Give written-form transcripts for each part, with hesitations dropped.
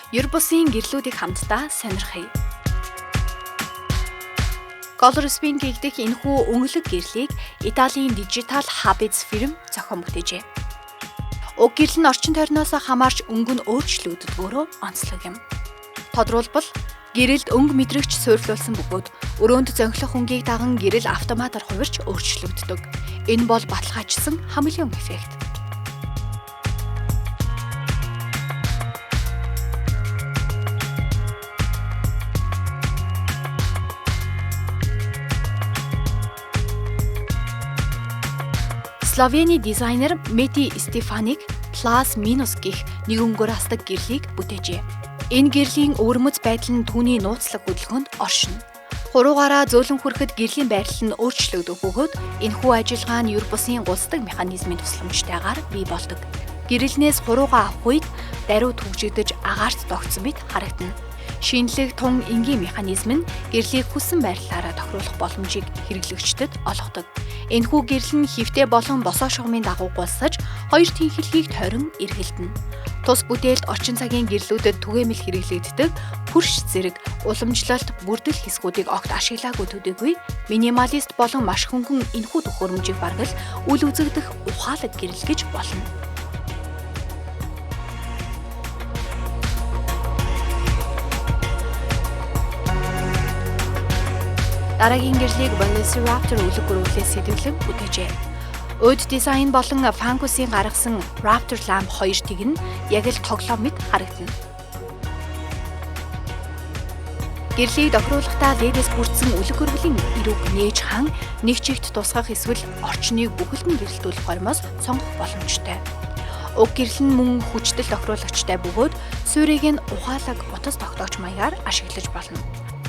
Ер бусын гэрлүүдийг хамтдаа сонирхъя. Colorspin гэгдэх энэхүү өнгөлөг гэрлийг Италийн Digital Habits фирм зохион бүтээжээ. Уг гэрэл нь орчин тойрноос хамаарч өнгө нь өөрчлөгддгөөрөө онцлог юм. Тодорхойлбол гэрэлд өнгө мэдрэгч суйрлуулсан бөгөөд өрөөнд зөнхлөх өнгийг даган гэрэл автоматар хувирч өөрчлөгддөг. Энэ бол баталгаажсан хамелеон эффект. Словени дизайнер Мети Стефаник Plus Minus гэх нэг өнгөөр хасдаг гэрлийг бүтээжээ. Энэ гэрлийн өвөрмөц байдал нь түүний нууцлаг хөдөлгөөнд оршино. Хуруугаараа зөөлөн хүрэхэд гэрлийн байрлал нь өөрчлөгдөх бөгөөд энэхүү ажиллагаа нь ер бусын гулсдаг механизмын тусламжтайгаар бий болдог. Гэрэлнээс хуруугаа авах үед даруй түгжигдэж агаарт тогтсон мэт харагдана. Шинэлэг тун энгийн механизм нь гэрлийг хүссэн байрлалаараа тохируулах боломжийг хэрэглэгчдэд олгодог. Энэхүү гэрэл нь хэвтээ болон босоо шугамын дагуу гулсаж хоёр тэнхлэгийг тойрон эргэлдэнэ. Тус бүтээлд орчин цагийн гэрлүүдэд түгээмэл хэрэглэгддэг хөрш зэрэг уламжлалт бүрдэл хэсгүүдийг огт ашиглаагүй төдийгүй минималист болон маш хөнгөн энэхүү төхөөрөмжийг баргал үл үзэгдэх ухаалаг гэрэл гэж болно. Дараагийн гэрлийг Velociraptor үлэг гөрвлээс сэтгэлэн бүтээжээ. Уд дизайн болон Fangus-ийн гаргасан Raptor Lamp 2 тэг нь яг л тоглоом мэт харагдана. Гэрлийг тохируулахдаа LED-с бүрдсэн үлэг гөрвлийн эрүүг нээж хан нэг чигт тусгах эсвэл орчныг бүхэлдэн гэрэлтүүлэх хормоос сонгох боломжтой. Уг гэрэл нь мөн хүчтэй тохируулагчтай бөгөөд суурийг нь ухаалаг утас тогтоогч маягаар ашиглаж болно.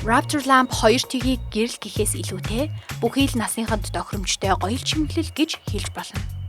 Raptor Lamp 2 тэгийг гэрэл гэхээс илүүтэй бүхий л насныханд тохиромжтой гоёл чимэглэл гэж хэлж болно.